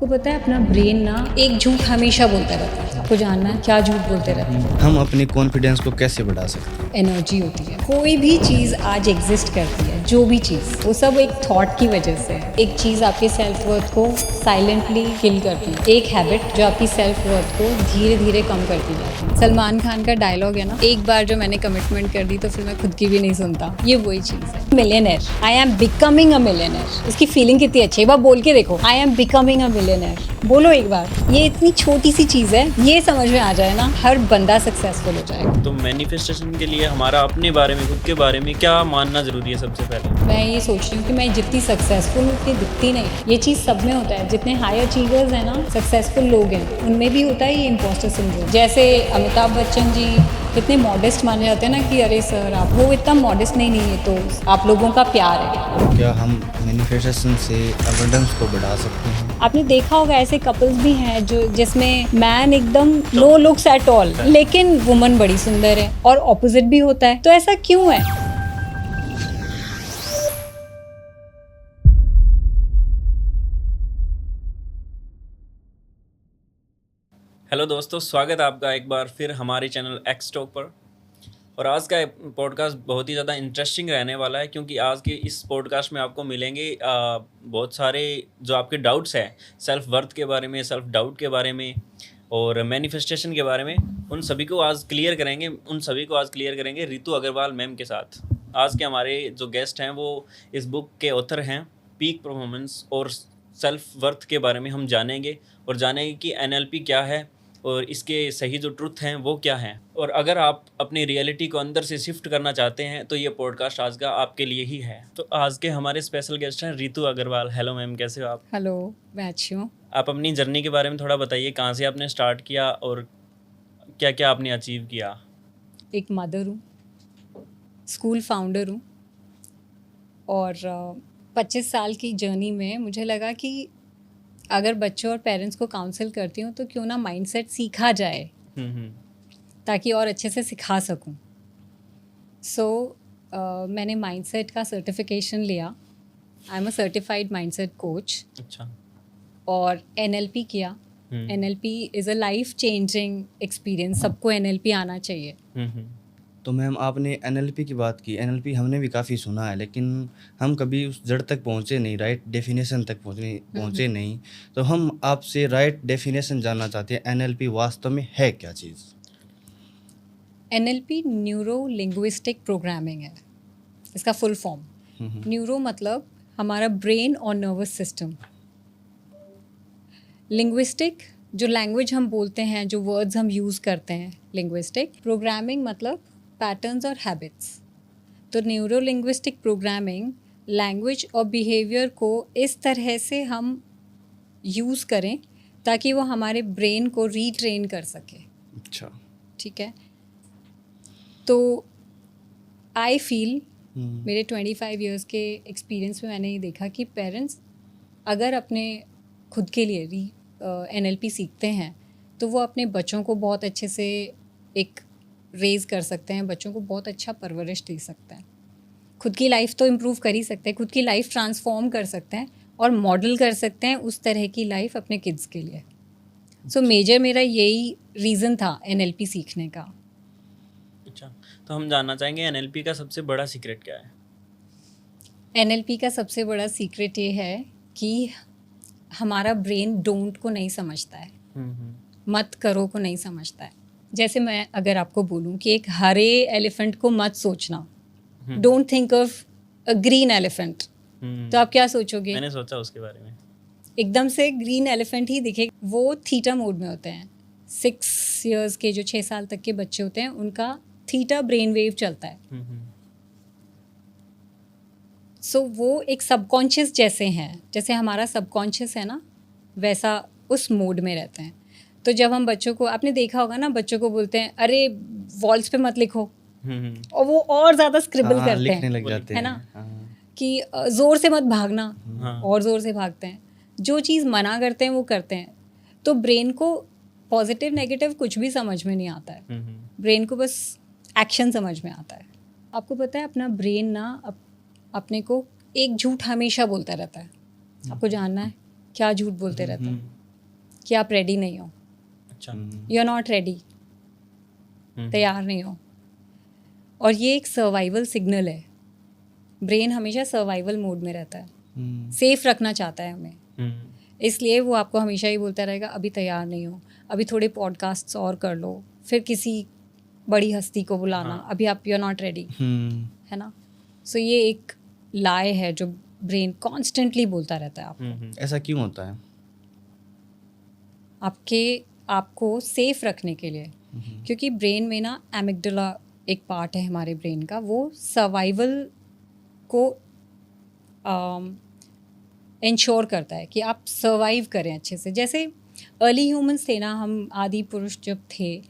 पता है अपना ब्रेन ना एक झूठ हमेशा बोलता रहता है। आपको जानना है क्या झूठ बोलते रहते हैं? हम अपने कॉन्फिडेंस को कैसे बढ़ा सकते हैं? एनर्जी होती है। कोई भी चीज़ आज एग्जिस्ट करती है, जो भी चीज़, वो सब एक थॉट की वजह से है। एक चीज़ आपके सेल्फ वर्थ को साइलेंटली किल करती है। एक हैबिट जो आपकी सेल्फ वर्थ को धीरे धीरे कम करती जाती है। सलमान खान का डायलॉग है ना, एक बार जो मैंने कमिटमेंट कर दी तो फिर मैं खुद की भी नहीं सुनता। ये वही चीज़ है। Millionaire, I am becoming a millionaire. उसकी फीलिंग कितनी अच्छी है, एक बार बोल के देखो, I am becoming a millionaire. बोलो एक बार। ये इतनी छोटी सी चीज़ है, ये समझ में आ जाए ना, हर बंदा सक्सेसफुल हो जाएगा। तो मैनिफेस्टेशन के लिए हमारा अपने बारे में, खुद के बारे में क्या मानना ज़रूरी है सबसे पहले? मैं ये सोच रही हूँ कि मैं जितनी सक्सेसफुल हूँ उतनी दिखती नहीं। ये चीज़ सब में होता है। जितने हाई अचीवर्स हैं ना, सक्सेसफुल लोग हैं, उनमें भी होता है ये इम्पोस्टर सिंड्रोम। जैसे अमिताभ बच्चन जी कितने मॉडेस्ट माने जाते हैं ना कि अरे सर आप, वो इतना मॉडेस्ट नहीं है, तो आप लोगों का प्यार है। क्या हम मैनिफेस्टेशन से एबंडेंस को बढ़ा सकते हैं? आपने देखा होगा ऐसे कपल्स भी हैं जो जिसमें मैन एकदम नो लुक्स एट ऑल, लेकिन वुमन बड़ी सुंदर है, और ऑपोजिट भी होता है। तो ऐसा क्यों है? हेलो दोस्तों, स्वागत है आपका एक बार फिर हमारे चैनल एक्स टॉक पर। और आज का पॉडकास्ट बहुत ही ज़्यादा इंटरेस्टिंग रहने वाला है, क्योंकि आज के इस पॉडकास्ट में आपको मिलेंगे बहुत सारे जो आपके डाउट्स हैं सेल्फ वर्थ के बारे में, सेल्फ डाउट के बारे में और मैनिफेस्टेशन के बारे में। उन सभी को आज क्लियर करेंगे रितु अग्रवाल मैम के साथ। आज के हमारे जो गेस्ट हैं वो इस बुक के ऑथर हैं। पीक परफॉर्मेंस और सेल्फ वर्थ के बारे में हम जानेंगे कि एनएलपी क्या है और इसके सही जो ट्रुथ हैं वो क्या हैं। और अगर आप अपनी रियलिटी को अंदर से शिफ्ट करना चाहते हैं तो ये पॉडकास्ट आज का आपके लिए ही है। तो आज के हमारे स्पेशल गेस्ट हैं रितु अग्रवाल। हेलो मैम, कैसे हो आप? हेलो, मैं अच्छी हूँ। आप अपनी जर्नी के बारे में थोड़ा बताइए, कहाँ से आपने स्टार्ट किया और क्या क्या आपने अचीव किया? एक मदर हूँ, स्कूल फाउंडर हूँ, और 25 साल की जर्नी में मुझे लगा कि अगर बच्चों और पेरेंट्स को काउंसिल करती हूँ तो क्यों ना माइंडसेट सीखा जाए, ताकि और अच्छे से सिखा सकूँ। मैंने माइंडसेट का सर्टिफिकेशन लिया। I am a certified mindset coach. अच्छा। और एनएलपी किया। NLP is a life changing experience. सबको एनएलपी आना चाहिए। तो मैम आपने एनएलपी की बात की। एनएलपी हमने भी काफ़ी सुना है, लेकिन हम कभी उस जड़ तक पहुँचे नहीं, राइट डेफिनेशन तक पहुँचे नहीं। तो हम आपसे राइट डेफिनेशन जानना चाहते हैं, एनएलपी वास्तव में है क्या चीज़? एनएलपी न्यूरो लिंग्विस्टिक प्रोग्रामिंग है, इसका फुल फॉर्म। न्यूरो मतलब हमारा ब्रेन और नर्वस सिस्टम। लिंग्विस्टिक जो लैंग्वेज हम बोलते हैं, जो वर्ड्स हम यूज़ करते हैं, लिंग्विस्टिक। प्रोग्रामिंग मतलब पैटर्न्स और हैबिट्स। तो न्यूरो लिंग्विस्टिक प्रोग्रामिंग लैंग्वेज और बिहेवियर को इस तरह से हम यूज़ करें ताकि वो हमारे ब्रेन को रीट्रेन कर सके। अच्छा, ठीक है। तो आई फील मेरे 25 इयर्स के एक्सपीरियंस में मैंने ये देखा कि पेरेंट्स अगर अपने खुद के लिए एनएलपी सीखते हैं तो वो अपने बच्चों को बहुत अच्छे से एक रेज़ कर सकते हैं, बच्चों को बहुत अच्छा परवरिश दे सकते हैं, खुद की लाइफ तो इम्प्रूव कर ही सकते हैं, खुद की लाइफ ट्रांसफॉर्म कर सकते हैं और मॉडल कर सकते हैं उस तरह की लाइफ अपने किड्स के लिए। सो मेजर मेरा यही रीज़न था एनएलपी सीखने का। अच्छा, तो हम जानना चाहेंगे एनएलपी का सबसे बड़ा सीक्रेट क्या है? एनएलपी का सबसे बड़ा सीक्रेट ये है कि हमारा ब्रेन डोंट को नहीं समझता है, मत करो को नहीं समझता है। जैसे मैं अगर आपको बोलूं कि एक हरे एलिफेंट को मत सोचना, don't think of a green elephant, तो आप क्या सोचोगे? मैंने सोचा उसके बारे में। एकदम से ग्रीन एलिफेंट ही दिखे। वो थीटा मोड में होते हैं। 6 इयर्स के जो 6 साल तक के बच्चे होते हैं उनका थीटा ब्रेन वेव चलता है। सो वो एक सबकॉन्शियस जैसे हैं, जैसे हमारा सबकॉन्शियस है ना, वैसा उस मोड में रहते हैं। तो जब हम बच्चों को, आपने देखा होगा ना, बच्चों को बोलते हैं अरे वॉल्स पे मत लिखो, और वो और ज़्यादा स्क्रिबल करते लिखने हैं, लग जाते है हैं ना, कि ज़ोर से मत भागना, और ज़ोर से भागते हैं। जो चीज़ मना करते हैं वो करते हैं। तो ब्रेन को पॉजिटिव नेगेटिव कुछ भी समझ में नहीं आता है, ब्रेन को बस एक्शन समझ में आता है। आपको पता है अपना ब्रेन ना अपने को एक झूठ हमेशा बोलता रहता है। आपको जानना है क्या झूठ बोलते रहते हैं? कि आप रेडी नहीं हो, अच्छा। यू आर नॉट रेडी, तैयार नहीं हो। और ये एक सर्वाइवल सिग्नल है। ब्रेन हमेशा सर्वाइवल मोड में रहता है, सेफ रखना चाहता है हमें, इसलिए वो आपको हमेशा ही बोलता रहेगा अभी तैयार नहीं हो, अभी थोड़े पॉडकास्ट्स और कर लो, फिर किसी बड़ी हस्ती को बुलाना, अभी आप यू आर नॉट रेडी, है ना। सो ये एक लाए है जो ब्रेन कॉन्स्टेंटली बोलता रहता है आपको। ऐसा क्यों होता है? आपको सेफ रखने के लिए, क्योंकि ब्रेन में ना एमिगडाला एक पार्ट है हमारे ब्रेन का, वो सर्वाइवल को इंश्योर करता है कि आप सर्वाइव करें अच्छे से। जैसे अर्ली ह्यूमंस थे ना, हम आदि पुरुष जब थे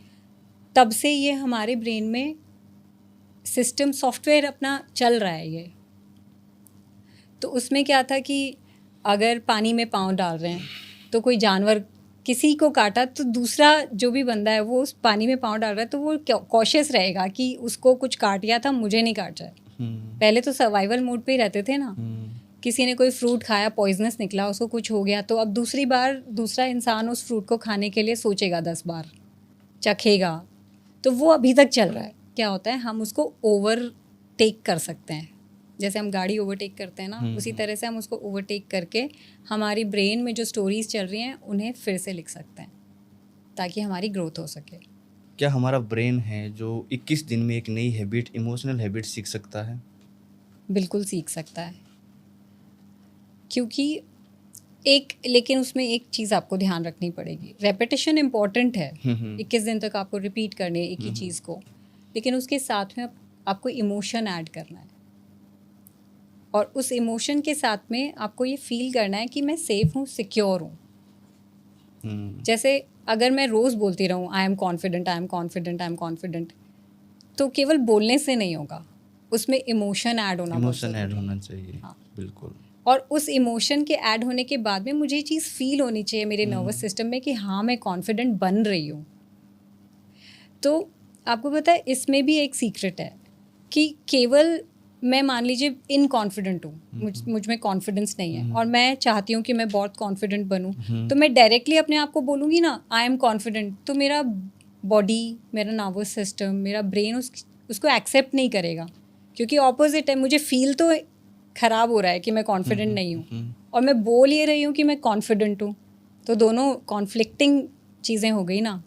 तब से ये हमारे ब्रेन में सिस्टम सॉफ्टवेयर अपना चल रहा है ये। तो उसमें क्या था कि अगर पानी में पाँव डाल रहे हैं तो कोई जानवर किसी को काटा तो दूसरा जो भी बंदा है वो उस पानी में पाँव डाल रहा है तो वो कॉशियस रहेगा कि उसको कुछ काट गया था, मुझे नहीं काट जाए। पहले तो सर्वाइवल मोड पे ही रहते थे ना। किसी ने कोई फ्रूट खाया, पॉइजनस निकला, उसको कुछ हो गया, तो अब दूसरी बार दूसरा इंसान उस फ्रूट को खाने के लिए सोचेगा 10 बार, चखेगा। तो वो अभी तक चल रहा है। क्या होता है, हम उसको ओवरटेक कर सकते हैं। जैसे हम गाड़ी ओवरटेक करते हैं ना, उसी तरह से हम उसको ओवरटेक करके हमारी ब्रेन में जो स्टोरीज चल रही हैं उन्हें फिर से लिख सकते हैं ताकि हमारी ग्रोथ हो सके। क्या हमारा ब्रेन है जो 21 दिन में एक नई हैबिट, इमोशनल हैबिट सीख सकता है? बिल्कुल सीख सकता है, क्योंकि लेकिन उसमें एक चीज़ आपको ध्यान रखनी पड़ेगी। रेपिटेशन इम्पॉर्टेंट है, 21 दिन तक आपको रिपीट करनी है एक ही चीज़ को, लेकिन उसके साथ में आपको इमोशन ऐड करना है। और उस इमोशन के साथ में आपको ये फील करना है कि मैं सेफ हूँ, सिक्योर हूँ। जैसे अगर मैं रोज़ बोलती रहूँ I am confident, I am confident, I am confident, तो केवल बोलने से नहीं होगा, उसमें इमोशन ऐड होना चाहिए। हाँ। बिल्कुल। और उस इमोशन के ऐड होने के बाद में मुझे ये चीज़ फील होनी चाहिए मेरे नर्वस सिस्टम में कि हाँ मैं कॉन्फिडेंट बन रही हूँ। तो आपको पता है इसमें भी एक सीक्रेट है कि केवल मैं मान लीजिए इनकॉन्फिडेंट हूँ, मुझ में कॉन्फिडेंस नहीं है और मैं चाहती हूँ कि मैं बहुत कॉन्फिडेंट बनूँ, तो मैं डायरेक्टली अपने आप को बोलूँगी ना आई एम कॉन्फिडेंट, तो मेरा बॉडी, मेरा नर्वस सिस्टम, मेरा ब्रेन उसको एक्सेप्ट नहीं करेगा, क्योंकि ऑपोजिट है। मुझे फील तो ख़राब हो रहा है कि मैं कॉन्फिडेंट नहीं हूँ और मैं बोल ये रही हूँ कि मैं कॉन्फिडेंट हूँ, तो दोनों कॉन्फ्लिक्टिंग चीज़ें हो गई ना।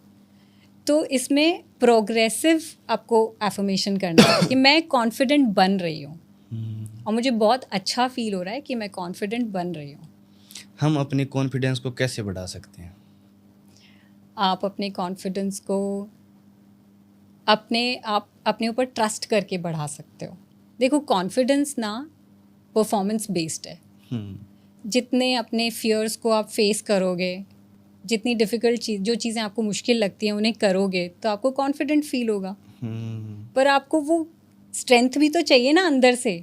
तो इसमें प्रोग्रेसिव आपको एफर्मेशन करना है कि मैं कॉन्फिडेंट बन रही हूँ और मुझे बहुत अच्छा फील हो रहा है कि मैं कॉन्फिडेंट बन रही हूँ। हम अपने कॉन्फिडेंस को कैसे बढ़ा सकते हैं? आप अपने कॉन्फिडेंस को अपने ऊपर ट्रस्ट करके बढ़ा सकते हो। देखो कॉन्फिडेंस ना परफॉर्मेंस बेस्ड है। जितने अपने फियर्स को आप फेस करोगे, जितनी डिफ़िकल्ट जो चीज़ें आपको मुश्किल लगती हैं उन्हें करोगे तो आपको कॉन्फिडेंट फील होगा। पर आपको वो स्ट्रेंथ भी तो चाहिए ना अंदर से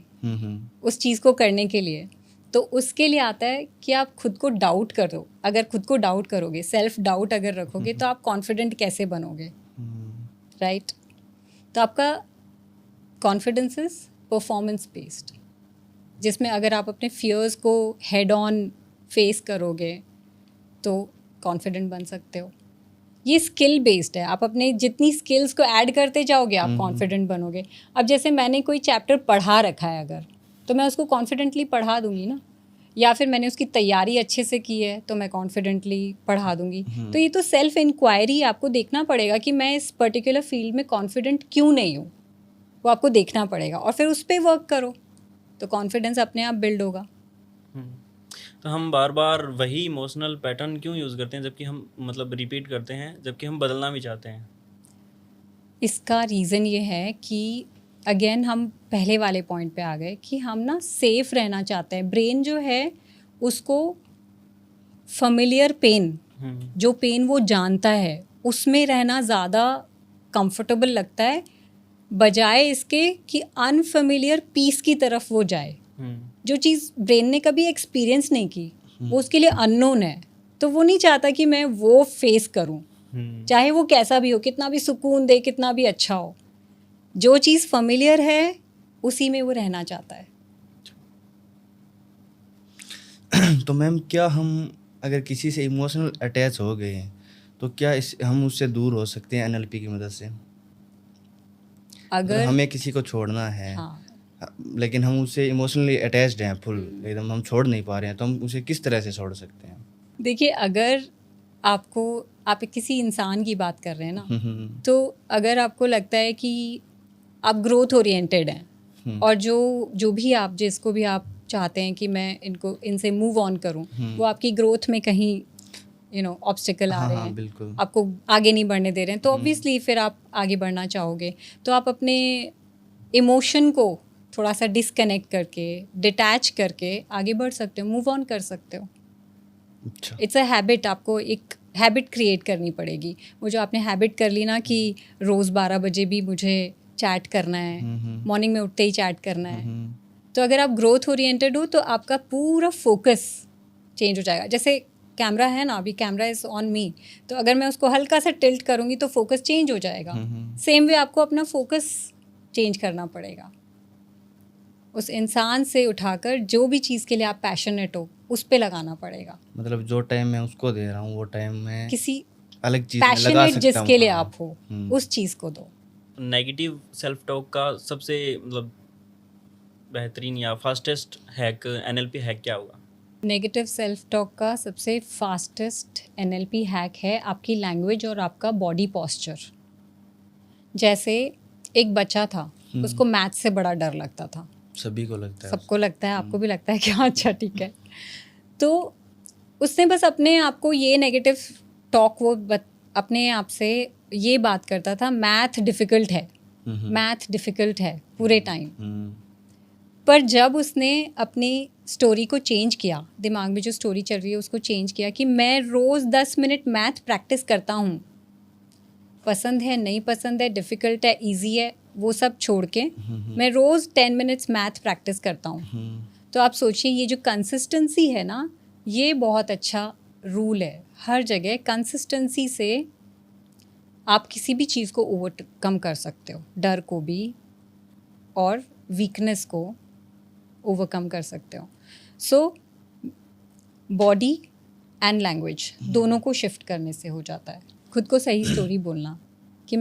उस चीज़ को करने के लिए। तो उसके लिए आता है कि आप खुद को डाउट करो। अगर खुद को डाउट करोगे, सेल्फ डाउट अगर रखोगे तो आप कॉन्फिडेंट कैसे बनोगे, राइट? तो आपका कॉन्फिडेंस इज परफॉर्मेंस बेस्ड, जिसमें अगर आप अपने फियर्स को हेड ऑन फेस करोगे तो कॉन्फिडेंट बन सकते हो। ये स्किल बेस्ड है, आप अपने जितनी स्किल्स को ऐड करते जाओगे आप कॉन्फिडेंट बनोगे। अब जैसे मैंने कोई चैप्टर पढ़ा रखा है अगर, तो मैं उसको कॉन्फिडेंटली पढ़ा दूंगी ना, या फिर मैंने उसकी तैयारी अच्छे से की है तो मैं कॉन्फिडेंटली पढ़ा दूंगी। तो ये तो सेल्फ इंक्वायरी आपको देखना पड़ेगा कि मैं इस पर्टिकुलर फील्ड में कॉन्फिडेंट क्यों नहीं हूँ, वो आपको देखना पड़ेगा और फिर उस पर वर्क करो तो कॉन्फिडेंस अपने आप बिल्ड होगा। तो हम बार बार वही इमोशनल पैटर्न क्यों यूज़ करते हैं, जबकि हम मतलब रिपीट करते हैं, जबकि हम बदलना भी चाहते हैं? इसका रीज़न ये है कि अगेन हम पहले वाले पॉइंट पे आ गए कि हम ना सेफ रहना चाहते हैं। ब्रेन जो है उसको फैमिलियर पेन, जो पेन वो जानता है उसमें रहना ज़्यादा कंफर्टेबल लगता है, बजाय इसके कि अनफेमिलियर पीस की तरफ वो जाए। जो चीज़ ब्रेन ने कभी एक्सपीरियंस नहीं की, वो उसके लिए अननोन है, तो वो नहीं चाहता कि मैं वो फेस करूं, चाहे वो कैसा भी हो, कितना भी सुकून दे, कितना भी अच्छा हो। जो चीज़ फैमिलियर है उसी में वो रहना चाहता है। तो मैम क्या हम अगर किसी से इमोशनल अटैच हो गए हैं तो क्या हम उससे दूर हो सकते हैं एनएलपी की मदद से? अगर हमें किसी को छोड़ना है, हाँ, लेकिन हम उससे इमोशनली अटैच्ड हैं फुल एकदम, हम छोड़ नहीं पा रहे हैं, तो हम उसे किस तरह से छोड़ सकते हैं? देखिए, अगर आप किसी इंसान की बात कर रहे हैं ना, तो अगर आपको लगता है कि आप ग्रोथ ओरिएंटेड हैं और जो भी आप जिसको भी आप चाहते हैं कि मैं इनसे मूव ऑन करूं, वो आपकी ग्रोथ में कहीं ऑब्स्टिकल आ रहे हैं, बिल्कुल। आपको आगे नहीं बढ़ने दे रहे हैं, तो ऑब्वियसली फिर आप आगे बढ़ना चाहोगे, तो आप अपने इमोशन को थोड़ा सा डिसकनेक्ट करके, डिटैच करके आगे बढ़ सकते हो, मूव ऑन कर सकते हो। अच्छा। इट्स अ हैबिट, आपको एक हैबिट क्रिएट करनी पड़ेगी। वो जो आपने हैबिट कर ली ना कि रोज़ 12 बजे भी मुझे चैट करना है, मॉर्निंग में उठते ही चैट करना है, तो अगर आप ग्रोथ ओरिएंटेड हो तो आपका पूरा फोकस चेंज हो जाएगा। जैसे कैमरा है ना, अभी कैमरा इज़ ऑन मी, तो अगर मैं उसको हल्का सा टिल्ट करूँगी तो फोकस चेंज हो जाएगा। सेम वे आपको अपना फोकस चेंज करना पड़ेगा, उस इंसान से उठाकर जो भी चीज़ के लिए आप पैशनेट हो उस पे लगाना पड़ेगा। मतलब जो टाइम मैं उसको दे रहा हूँ वो टाइम मैं किसी अलग चीज में लगा पैशनेट सकता जिसके हूँ। लिए हाँ। आप हो उस चीज़ को दो। नेगेटिव सेल्फ टॉक का सबसे मतलब बेहतरीन या फास्टेस्ट हैक, एनएलपी हैक क्या होगा? नेगेटिव सेल्फ टॉक का सबसे फास्टेस्ट एनएलपी हैक है आपकी लैंग्वेज और आपका बॉडी पॉस्चर। जैसे एक बच्चा था, उसको मैथ से बड़ा डर लगता था, सभी को लगता है। सबको लगता है, आपको भी लगता है कि हाँ अच्छा ठीक है, तो उसने बस अपने आप को ये नेगेटिव टॉक अपने आप से ये बात करता था, मैथ डिफ़िकल्ट है, मैथ डिफ़िकल्ट है पूरे टाइम। पर जब उसने अपनी स्टोरी को चेंज किया, दिमाग में जो स्टोरी चल रही है उसको चेंज किया कि मैं रोज़ 10 मिनट मैथ प्रैक्टिस करता हूँ, पसंद है नहीं पसंद है, डिफ़िकल्ट है इजी है, वो सब छोड़ के मैं रोज़ 10 मिनट्स मैथ प्रैक्टिस करता हूँ। तो आप सोचिए, ये जो कंसिस्टेंसी है ना, ये बहुत अच्छा रूल है। हर जगह कंसिस्टेंसी से आप किसी भी चीज़ को ओवरकम कर सकते हो, डर को भी और वीकनेस को ओवरकम कर सकते हो। सो बॉडी एंड लैंग्वेज दोनों को शिफ्ट करने से हो जाता है। खुद को सही स्टोरी बोलना कि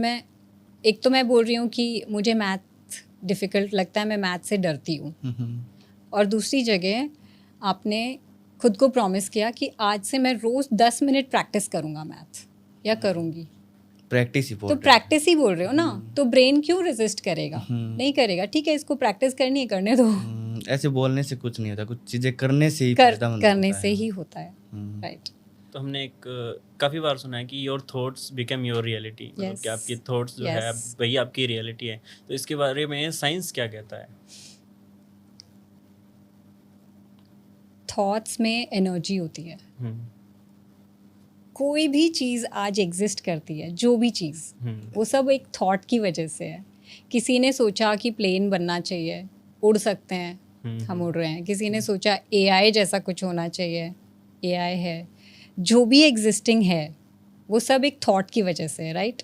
एक तो मैं बोल रही हूँ कि मुझे मैथ डिफ़िकल्ट लगता है, मैं मैथ से डरती हूँ, और दूसरी जगह आपने खुद को प्रॉमिस किया कि आज से मैं रोज़ 10 मिनट प्रैक्टिस करूँगा मैथ, या करूँगी। प्रैक्टिस ही तो प्रैक्टिस ही बोल रहे हो ना, तो ब्रेन क्यों रेजिस्ट करेगा? नहीं करेगा, ठीक है इसको प्रैक्टिस करनी है, करने दो। ऐसे बोलने से कुछ नहीं होता, कुछ चीजें करने से ही फायदेमंद करने होता से है। ही होता है, राइट। तो हमने एक काफ़ी बार सुना है कि your thoughts become your reality, मतलब कि आपके थॉट्स जो है वही आपकी रियलिटी है। तो इसके बारे में साइंस क्या कहता है? थॉट्स में एनर्जी होती है। कोई भी चीज़ आज एग्जिस्ट करती है, जो भी चीज़, वो सब एक थॉट की वजह से है। किसी ने सोचा कि प्लेन बनना चाहिए, उड़ सकते हैं, हम उड़ रहे हैं। किसी ने सोचा एआई जैसा कुछ होना चाहिए, एआई है। जो भी एग्जिस्टिंग है वो सब एक थॉट की वजह से है, राइट।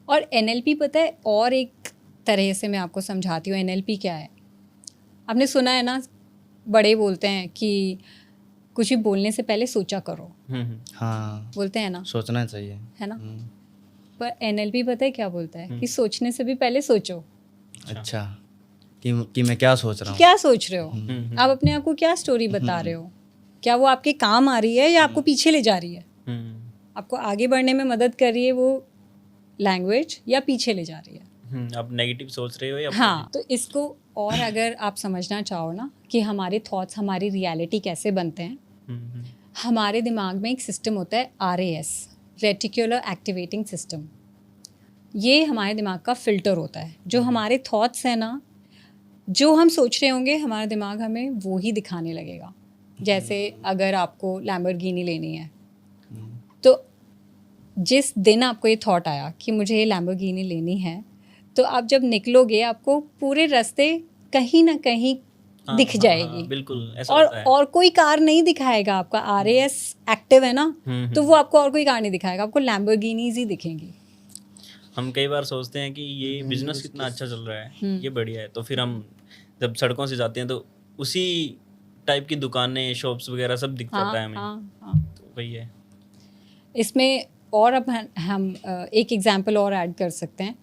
और एनएलपी पता है, और एक तरह से मैं आपको समझाती हूँ एनएलपी क्या है। आपने सुना है ना, बड़े बोलते हैं कि कुछ भी बोलने से पहले सोचा करो। हाँ, बोलते हैं ना, सोचना चाहिए, है ना। पर एनएलपी पता है क्या बोलता है कि सोचने से भी पहले सोचो। अच्छा, कि मैं क्या सोच रहा हूँ, क्या सोच रहे हो, आप अपने आप को क्या स्टोरी बता रहे हो, क्या वो आपके काम आ रही है या आपको पीछे ले जा रही है, आपको आगे बढ़ने में मदद कर रही है वो लैंग्वेज, या पीछे ले जा रही है। आप नेगेटिव सोच रहे हो या हाँ, तो इसको और अगर आप समझना चाहो ना कि हमारे थॉट्स हमारी रियलिटी कैसे बनते हैं, हमारे दिमाग में एक सिस्टम होता है RAS, रेटिकुलर एक्टिवेटिंग सिस्टम। ये हमारे दिमाग का फ़िल्टर होता है। जो हमारे थॉट्स हैं ना, जो हम सोच रहे होंगे, हमारा दिमाग हमें वो ही दिखाने लगेगा। जैसे अगर आपको लैम्बोर्गिनी लेनी है, तो जिस दिन आपको ये थॉट आया कि मुझे ये लैम्बोर्गिनी लेनी है, तो आप जब निकलोगे आपको पूरे रास्ते कहीं ना कहीं दिख जाएगी। बिल्कुल ऐसा होता है। और कोई कार नहीं दिखाएगा आपका, RAS एक्टिव है ना, तो वो आपको और कोई कार नहीं दिखाएगा, आपको लैम्बोर्गिनीज ही दिखेंगी। हम कई बार सोचते हैं कि ये बिजनेस कितना अच्छा चल रहा है, ये बढ़िया है, तो फिर हम जब सड़कों से जाते हैं तो उसी टाइप की दुकानें, शॉप्स वगैरह सब दिख जाता है हमें। हाँ। तो वही है। इसमें और अब हम एक एग्जांपल और ऐड कर सकते हैं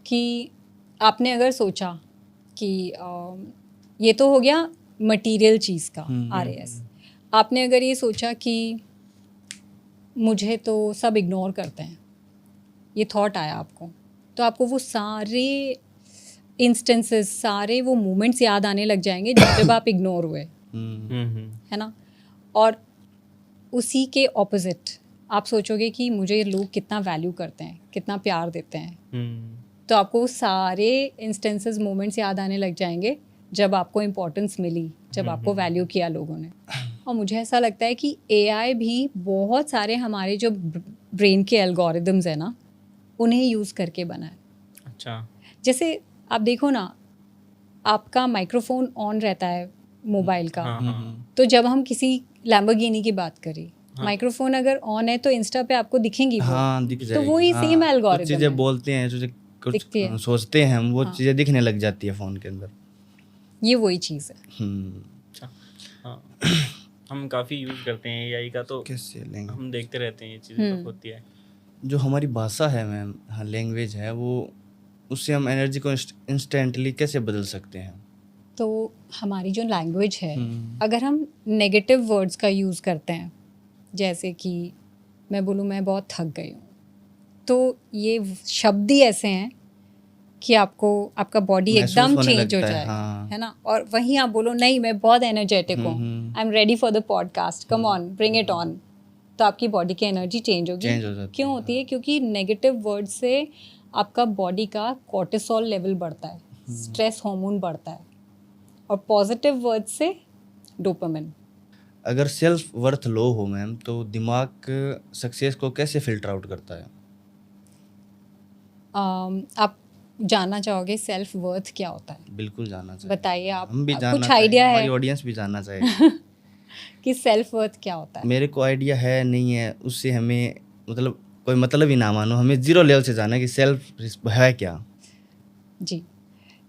कि आपने अगर सोचा कि ये तो हो गया मटेरियल चीज़ का RAS। आपने अगर ये सोचा कि मुझे तो सब इग्नोर करते हैं, ये थॉट आया आपको, तो आपको वो सारे इंस्टेंसेस, सारे वो मोमेंट्स याद आने लग जाएंगे जब आप इग्नोर हुए, है ना। और उसी के ऑपोजिट आप सोचोगे कि मुझे लोग कितना वैल्यू करते हैं, कितना प्यार देते हैं, तो आपको वो सारे इंस्टेंसेस, मोमेंट्स याद आने लग जाएंगे जब आपको इम्पोर्टेंस मिली, जब आपको वैल्यू किया लोगों ने। और मुझे ऐसा लगता है कि AI भी बहुत सारे हमारे जो ब्रेन के एल्गोरिदम्स है ना, उन्हें यूज़ करके बना है। अच्छा। जैसे आप देखो ना, आपका माइक्रोफोन ऑन रहता है मोबाइल का, तो जब हम किसी लैम्बोर्गिनी की बात करें, माइक्रोफोन अगर ऑन है तो इंस्टा पे आपको दिखेंगी वो, हाँ दिख जाएगी। तो वही सेम कुछ एल्गोरिदम चीज़ें है, बोलते हैं, कुछ दिखती है। सोचते हैं हम, वो चीज़ें दिखने लग जाती है फ़ोन के अंदर। ये वही चीज़ है। अच्छा। हाँ, हम काफ़ी यूज़ करते हैं AI का, तो कैसे लेंगे, हम देखते रहते हैं ये चीज़ें तो होती है। जो हमारी भाषा है मैम, हाँ लैंग्वेज है, वो उससे हम एनर्जी को इंस्टेंटली कैसे बदल सकते हैं? तो हमारी जो लैंग्वेज है, अगर हम नेगेटिव वर्ड्स का यूज़ करते हैं, जैसे कि मैं बोलूँ मैं बहुत थक गई हूँ, तो ये शब्द ही ऐसे हैं कि आपको आपका बॉडी महसूस एकदम होने चेंज हो लगता है, जाएगा, हाँ। है ना। और वहीं आप बोलो नहीं मैं बहुत एनर्जेटिक हूँ, I am ready for the podcast, come on bring it on, तो आपकी बॉडी की एनर्जी चेंज होगी। चेंज हो जाती क्यों होती है? क्योंकि नेगेटिव वर्ड से आपका बॉडी का कोर्टिसोल लेवल बढ़ता है, स्ट्रेस हार्मोन बढ़ता है, और पॉजिटिव वर्ड से डोपामिन। अगर सेल्फ वर्थ लो हो मैम, तो दिमाग सक्सेस को कैसे फिल्टर आउट करता है? आप जानना चाहोगे सेल्फ वर्थ क्या होता है? बिल्कुल जानना चाहिए। बताइए आप, हम भी कुछ जानना चाहिए, आइडिया हमारी है ऑडियंस भी जानना चाहिए। कि सेल्फ वर्थ क्या होता है? मेरे को आइडिया है नहीं है, उससे हमें मतलब कोई मतलब ही ना मानो, हमें जीरो लेवल से जाना कि सेल्फ है क्या। जी,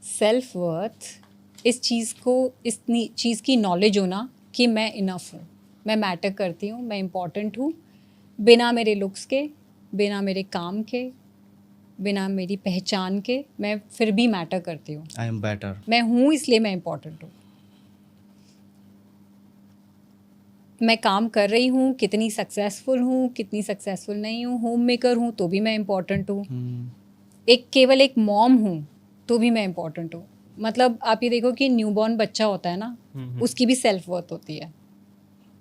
सेल्फ वर्थ इस चीज़ को, इस चीज़ की नॉलेज होना कि मैं इनफ हूँ, मैं मैटर करती हूँ, मैं इम्पॉर्टेंट हूँ, बिना मेरे लुक्स के, बिना मेरे काम के, बिना मेरी पहचान के, मैं फिर भी मैटर करती हूँ। I am better. मैं हूँ इसलिए मैं इम्पॉर्टेंट हूँ। मैं काम कर रही हूँ, कितनी सक्सेसफुल हूँ, कितनी सक्सेसफुल नहीं हूँ, होम मेकर हूँ तो भी मैं इम्पॉर्टेंट हूँ, केवल एक मॉम हूँ तो भी मैं इम्पॉर्टेंट हूँ। मतलब आप ये देखो कि न्यूबॉर्न बच्चा होता है ना, उसकी भी सेल्फ वर्थ होती है,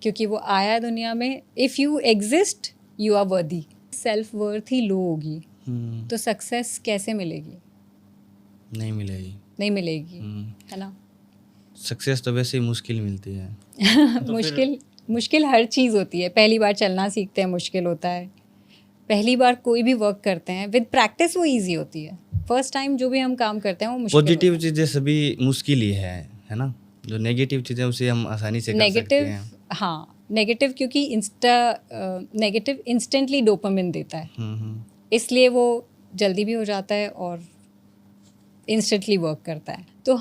क्योंकि वो आया है दुनिया में। If you exist you are worthy. Self worth ही लो होगी तो सक्सेस कैसे मिलेगी? नहीं मिलेगी। नहीं मिलेगी, है ना। सक्सेस तो वैसे ही मुश्किल मिलती है। मुश्किल हर चीज़ होती है। पहली बार चलना सीखते हैं मुश्किल होता है, पहली बार कोई भी वर्क करते हैं विद प्रैक्टिस वो इजी होती है। फर्स्ट टाइम जो भी हम काम करते हैं वो मुश्किल पॉजिटिव चीज़ें सभी मुश्किल ही है ना। जो नेगेटिव चीज़ें उसे हम आसानी से कर सकते हैं। हाँ, नेगेटिव क्योंकि नेगेटिव इंस्टेंटली डोपामिन देता है, इसलिए वो जल्दी भी हो जाता है और इंस्टेंटली वर्क करता है। तो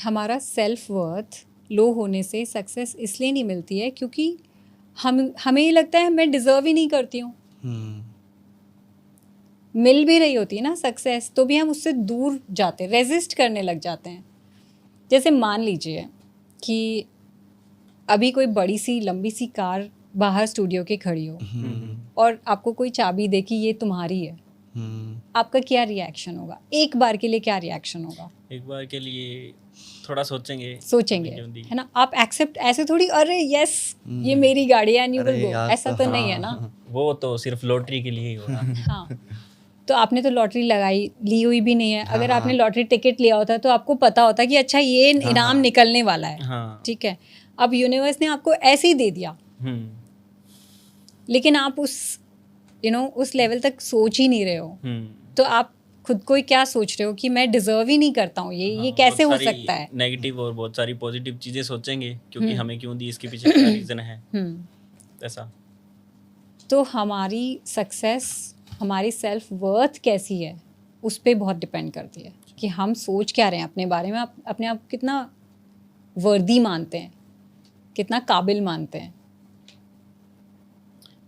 हमारा सेल्फ वर्थ लो होने से सक्सेस इसलिए नहीं मिलती है क्योंकि हमें ये लगता है मैं डिज़र्व ही नहीं करती हूँ। मिल भी रही होती है ना सक्सेस, तो भी हम उससे दूर जाते, रेजिस्ट करने लग जाते हैं। जैसे मान लीजिए कि अभी कोई बड़ी सी लंबी सी कार बाहर स्टूडियो के खड़ी हो और आपको कोई चाबी दे कि ये तुम्हारी है, आपका क्या रिएक्शन होगा? एक बार के लिए क्या रिएक्शन होगा? एक बार के लिए थोड़ा सोचेंगे, है ना। आप एक्सेप्ट ऐसे थोड़ी, अरे यस ये मेरी गाड़ी है एंड यू विल गो, ऐसा तो नहीं है ना। वो तो सिर्फ लॉटरी के लिए ही होगा। हाँ, तो आपने तो लॉटरी ली हुई भी नहीं है। अगर आपने लॉटरी टिकट लिया होता तो आपको पता होता कि अच्छा ये इनाम निकलने वाला है, ठीक है। अब यूनिवर्स ने आपको ऐसे ही दे दिया, लेकिन आप उस लेवल तक सोच ही नहीं रहे हो। तो आप खुद को ही क्या सोच रहे हो कि मैं डिजर्व ही नहीं करता हूँ, ये कैसे हो सकता है? नेगेटिव और बहुत सारी पॉजिटिव चीजें सोचेंगे, क्योंकि हमें क्यों दी, इसके पीछे क्या रीजन है, ऐसा। तो हमारी सक्सेस, हमारी सेल्फ वर्थ कैसी है, उस पर बहुत डिपेंड करती है कि हम सोच क्या रहे हैं अपने बारे में, अपने आप कितना वर्दी मानते हैं, कितना काबिल मानते हैं।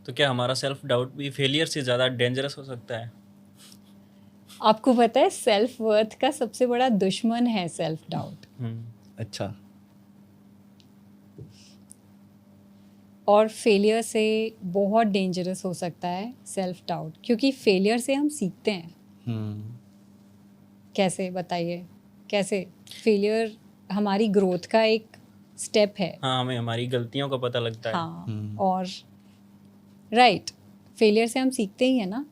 तो क्या हमारा सेल्फ डाउट भी फेलियर से ज़्यादा डेंजरस हो सकता है? आपको पता है सेल्फ वर्थ का सबसे बड़ा दुश्मन है सेल्फ डाउट, अच्छा। और फेलियर से बहुत डेंजरस हो सकता है सेल्फ डाउट, क्योंकि फेलियर से हम सीखते हैं। हम्म। कैसे बताइए, कैसे? फेलियर हमारी ग्रोथ का एक स्टेप है। हाँ, हमें हमारी गलतियों का पता लगता है। हाँ, और राइट, फेलियर से हम सीखते ही है ना।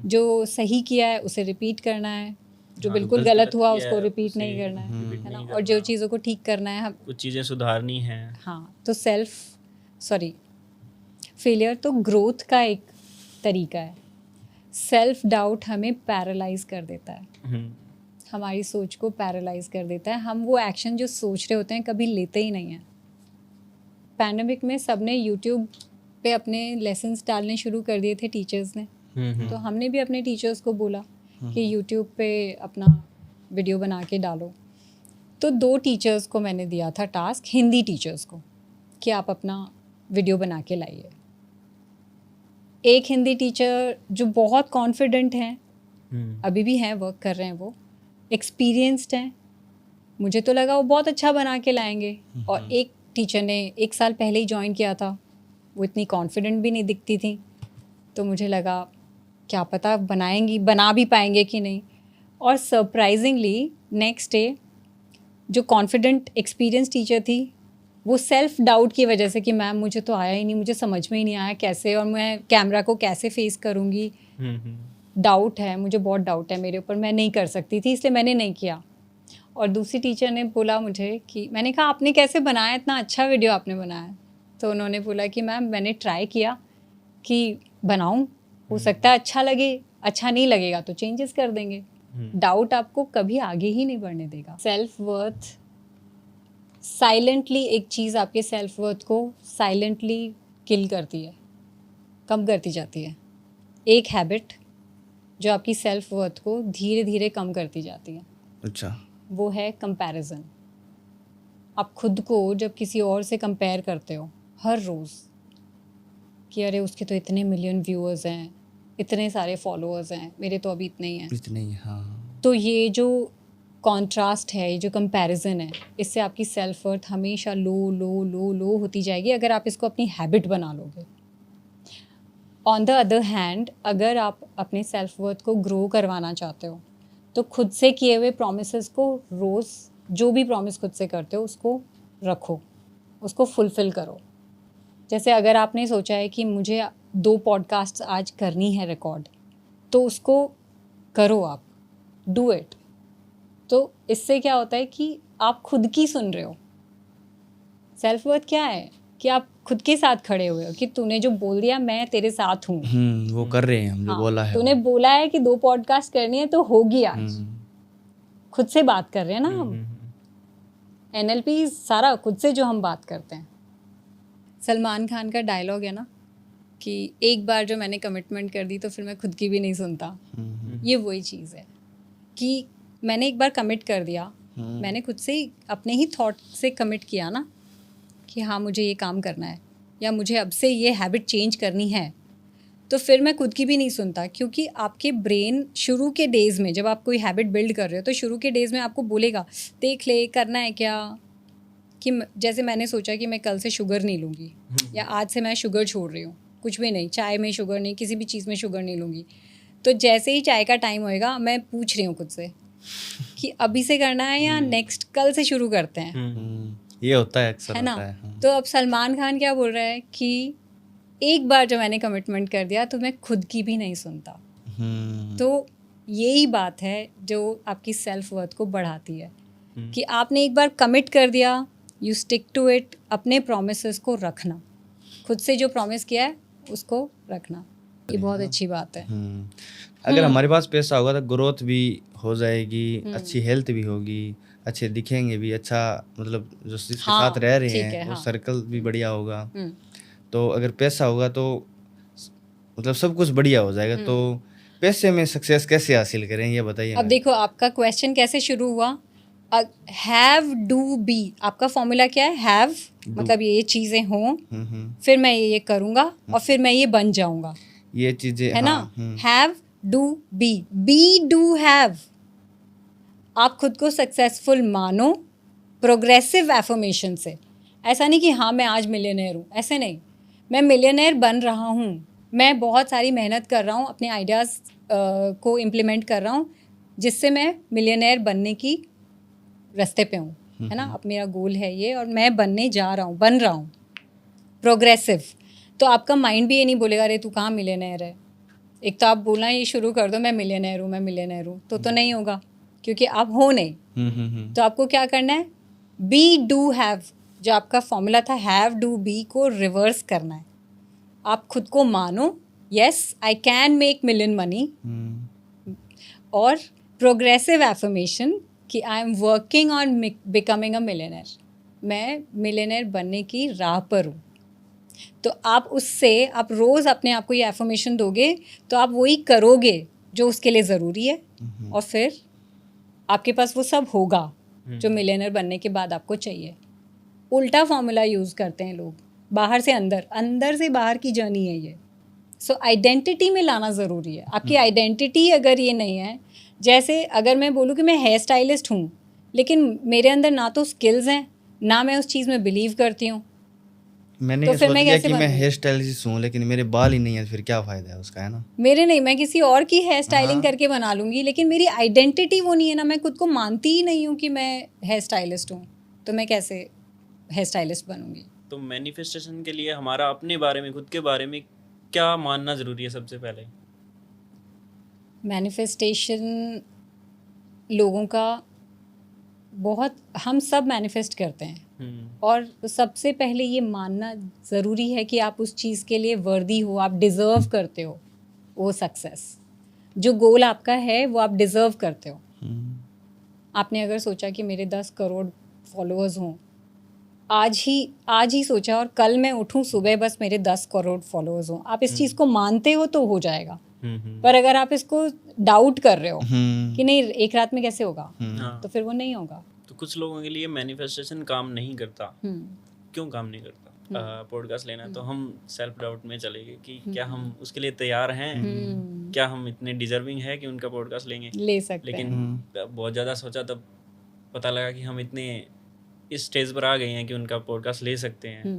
जो सही किया है उसे रिपीट करना है, जो हाँ, बिल्कुल गलत गलत हुआ किया उसको है, रिपीट उसे नहीं करना repeat है ना, नहीं और जो करना। चीज़ों को ठीक करना है हम। कुछ चीज़ें सुधारनी है। हाँ, तो फेलियर तो ग्रोथ का एक तरीका है। सेल्फ डाउट हमें पैरालाइज कर देता है, हमारी सोच को पैरालाइज कर देता है। हम वो एक्शन जो सोच रहे होते हैं कभी लेते ही नहीं हैं। पैंडेमिक में सबने यूट्यूब पे अपने लेसन्स डालने शुरू कर दिए थे, टीचर्स ने। तो हमने भी अपने टीचर्स को बोला कि यूट्यूब पे अपना वीडियो बना के डालो। तो 2 टीचर्स को मैंने दिया था टास्क, हिंदी टीचर्स को, कि आप अपना वीडियो बना के लाइए। एक हिंदी टीचर जो बहुत कॉन्फिडेंट हैं, अभी भी हैं, वर्क कर रहे हैं, वो एक्सपीरियंस्ड हैं, मुझे तो लगा वो बहुत अच्छा बना के लाएंगे। और एक टीचर ने 1 साल पहले ही ज्वाइन किया था, वो इतनी कॉन्फिडेंट भी नहीं दिखती थी, तो मुझे लगा क्या पता बना भी पाएंगे कि नहीं। और सरप्राइजिंगली नेक्स्ट डे जो कॉन्फिडेंट एक्सपीरियंस टीचर थी, वो सेल्फ डाउट की वजह से कि मैम मुझे तो आया ही नहीं, मुझे समझ में ही नहीं आया कैसे, और मैं कैमरा को कैसे फेस करूँगी, डाउट है, मुझे बहुत डाउट है मेरे ऊपर, मैं नहीं कर सकती थी, इसलिए मैंने नहीं किया। और दूसरी टीचर ने बोला मुझे कि, मैंने कहा आपने कैसे बनाया, इतना अच्छा वीडियो आपने बनाया। तो उन्होंने बोला कि मैम मैंने ट्राई किया कि बनाऊं, हो सकता है अच्छा लगे, अच्छा नहीं लगेगा तो चेंजेस कर देंगे। डाउट आपको कभी आगे ही नहीं बढ़ने देगा। सेल्फ वर्थ साइलेंटली, एक चीज़ आपके सेल्फ वर्थ को साइलेंटली किल करती है, कम करती जाती है। एक हैबिट जो आपकी सेल्फ वर्थ को धीरे धीरे कम करती जाती है, अच्छा। वो है कंपैरिजन। आप खुद को जब किसी और से कंपेयर करते हो हर रोज़ कि अरे उसके तो इतने मिलियन व्यूअर्स हैं, इतने सारे फॉलोअर्स हैं, मेरे तो अभी इतने ही हैं, इतने ही, हाँ। तो ये जो कॉन्ट्रास्ट है, ये जो कंपैरिजन है, इससे आपकी सेल्फ वर्थ हमेशा लो लो लो लो होती जाएगी अगर आप इसको अपनी हैबिट बना लोगे। ऑन द अदर हैंड, अगर आप अपने सेल्फ वर्थ को ग्रो करवाना चाहते हो तो खुद से किए हुए प्रॉमिसेस को रोज़, जो भी प्रॉमिस खुद से करते हो उसको रखो, उसको फुलफ़िल करो। जैसे अगर आपने सोचा है कि मुझे 2 पॉडकास्ट आज करनी है रिकॉर्ड, तो उसको करो, आप डू इट। तो इससे क्या होता है कि आप खुद की सुन रहे हो। सेल्फ वर्थ क्या है कि आप खुद के साथ खड़े हुए हो, कि तूने जो बोल दिया मैं तेरे साथ हूँ। वो कर रहे हैं हम जो बोला है। तूने बोला है कि 2 पॉडकास्ट करनी है तो होगी आज। खुद से बात कर रहे हैं ना हम। NLP सारा खुद से जो हम बात करते हैं। सलमान खान का डायलॉग है ना कि एक बार जो मैंने कमिटमेंट कर दी तो फिर मैं खुद की भी नहीं सुनता। ये वही चीज़ है कि मैंने एक बार कमिट कर दिया, मैंने खुद से ही अपने ही थॉट से कमिट किया ना कि हाँ मुझे ये काम करना है या मुझे अब से ये हैबिट चेंज करनी है, तो फिर मैं खुद की भी नहीं सुनता। क्योंकि आपके ब्रेन शुरू के डेज़ में, जब आप कोई हैबिट बिल्ड कर रहे हो तो शुरू के डेज़ में आपको बोलेगा देख ले करना है क्या, कि जैसे मैंने सोचा कि मैं कल से शुगर नहीं लूँगी या आज से मैं शुगर छोड़ रही हूँ, कुछ भी नहीं, चाय में शुगर नहीं, किसी भी चीज़ में शुगर नहीं लूँगी। तो जैसे ही चाय का टाइम होएगा मैं पूछ रही हूँ खुद से कि अभी से करना है या नेक्स्ट कल से शुरू करते हैं। ये होता है अक्सर, है ना। होता है। तो अब सलमान खान क्या बोल रहा है कि एक बार जो मैंने कमिटमेंट कर दिया तो मैं खुद की भी नहीं सुनता। तो यही बात है जो आपकी सेल्फ वर्थ को बढ़ाती है कि आपने एक बार कमिट कर दिया, यू स्टिक टू इट। अपने प्रोमिसेस को रखना, खुद से जो प्रॉमिस किया है उसको रखना, ये बहुत अच्छी बात है। अगर हमारे पास पैसा होगा तो ग्रोथ भी हो जाएगी, अच्छी हेल्थ भी होगी, अच्छे दिखेंगे भी, अच्छा मतलब जो जिसके साथ रह रहे हैं वो सर्कल भी बढ़िया होगा। तो अगर पैसा होगा तो मतलब सब कुछ बढ़िया हो जाएगा। तो पैसे में सक्सेस कैसे हासिल करें ये बताइए। अब देखो आपका क्वेश्चन कैसे शुरू हुआ हैव डू बी, आपका फॉर्मूला क्या है? हैव मतलब ये चीज़ें हों, फिर मैं ये करूँगा और फिर मैं ये बन जाऊँगा, ये चीजें है ना? हाँ, have do be do have. आप खुद को सक्सेसफुल मानो प्रोग्रेसिव एफर्मेशन से। ऐसा नहीं कि हाँ मैं आज मिलियनेयर हूँ, ऐसे नहीं। मैं मिलियनेयर बन रहा हूँ, मैं बहुत सारी मेहनत कर रहा हूँ, अपने आइडियाज़ को इम्प्लीमेंट कर रहा हूँ जिससे मैं मिलियनेयर बनने की रास्ते पे हूँ, है ना? अब मेरा गोल है ये और मैं बनने जा रहा हूँ, बन रहा हूँ प्रोग्रेसिव। तो आपका माइंड भी ये नहीं बोलेगा अरे तू कहाँ मिलियनेयर है। एक तो आप बोलना ये शुरू कर दो मैं मिलियनेयर हूँ, मैं मिलियनेयर हूँ, तो नहीं होगा क्योंकि आप हो नहीं। तो आपको क्या करना है? बी डू हैव, जो आपका फॉर्मूला था हैव डू बी को रिवर्स करना है। आप खुद को मानो yes I can make million money, और प्रोग्रेसिव एफर्मेशन कि I am working on becoming a millionaire, मैं मिलियनेयर बनने की राह पर हूँ। तो आप उससे आप रोज़ अपने आप को ये एफर्मेशन दोगे तो आप वही करोगे जो उसके लिए ज़रूरी है, और फिर आपके पास वो सब होगा जो मिलियनेयर बनने के बाद आपको चाहिए। उल्टा फॉर्मूला यूज़ करते हैं लोग, बाहर से अंदर, अंदर से बाहर की जर्नी है ये। सो आइडेंटिटी में लाना ज़रूरी है। आपकी आइडेंटिटी अगर ये नहीं है, जैसे अगर मैं बोलूँ कि मैं हेयर स्टाइलिस्ट हूँ लेकिन मेरे अंदर ना तो स्किल्स हैं ना मैं उस चीज़ में बिलीव करती हूँ, मैंने तो ये फिर सोच मैं लिया कैसे कि मैं बनूंगी? हेयर स्टाइलिस्ट हूँ लेकिन मेरे बाल ही नहीं है, फिर क्या फायदा है उसका, है ना? मेरे नहीं, मैं किसी और की हेयर स्टाइलिंग हाँ। करके बना लूँगी, लेकिन मेरी आइडेंटिटी वो नहीं है ना, मैं खुद को मानती ही नहीं हूँ कि मैं हेयर स्टाइलिस्ट हूँ, तो मैं कैसे हेयर स्टाइलिस्ट बनूँगी? तो मैनिफेस्टेशन के लिए हमारा अपने बारे में, खुद के बारे में क्या मानना ज़रूरी है सबसे पहले? मैनिफेस्टेशन लोगों का बहुत, हम सब मैनिफेस्ट करते हैं, और सबसे पहले ये मानना ज़रूरी है कि आप उस चीज़ के लिए वर्दी हो, आप डिज़र्व करते हो वो सक्सेस। जो गोल आपका है वो आप डिज़र्व करते हो। आपने अगर सोचा कि मेरे 10 करोड़ फॉलोअर्स हों, आज ही सोचा और कल मैं उठूं सुबह बस मेरे 10 करोड़ फॉलोअर्स हों, आप इस चीज़ को मानते हो तो हो जाएगा। पर अगर आप इसको डाउट कर रहे हो कि नहीं एक रात में कैसे होगा, तो फिर वो नहीं होगा। तो कुछ लोगों के लिए मैनिफेस्टेशन काम नहीं करता, क्यों काम नहीं करता? पॉडकास्ट लेना तो हम सेल्फ डाउट में चले गए कि क्या हम उसके लिए तैयार हैं, क्या हम इतने डिजर्विंग है कि उनका पॉडकास्ट ले सकते हैं। लेकिन बहुत ज़्यादा सोचा तब पता लगा कि हम इतने इस स्टेज पर आ गए हैं कि उनका पॉडकास्ट ले सकते हैं,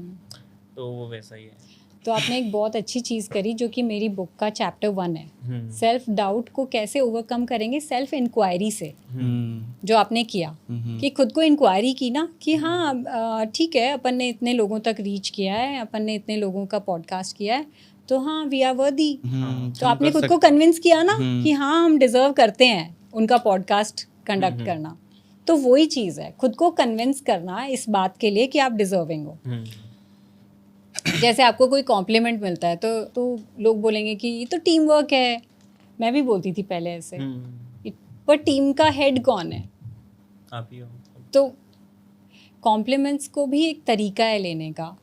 तो वो वैसा ही है। तो आपने एक बहुत अच्छी चीज़ करी जो कि मेरी बुक का चैप्टर 1 है, सेल्फ डाउट को कैसे ओवरकम करेंगे, सेल्फ इंक्वायरी से। जो आपने किया कि खुद को इंक्वायरी की ना कि हाँ ठीक है, अपन ने इतने लोगों तक रीच किया है, अपन ने इतने लोगों का पॉडकास्ट किया है, तो हाँ वी आर वर्दी। तो आपने खुद को कन्विंस किया ना कि हाँ हम डिजर्व करते हैं उनका पॉडकास्ट कंडक्ट करना। तो वही चीज़ है, खुद को कन्विंस करना इस बात के लिए कि आप डिजर्विंग हो। जैसे आपको कोई कॉम्प्लीमेंट मिलता है तो लोग बोलेंगे कि ये तो टीम वर्क है, मैं भी बोलती थी पहले ऐसे, पर टीम का हेड कौन है? आप ही हो। तो कॉम्प्लीमेंट्स को भी एक तरीका है लेने का,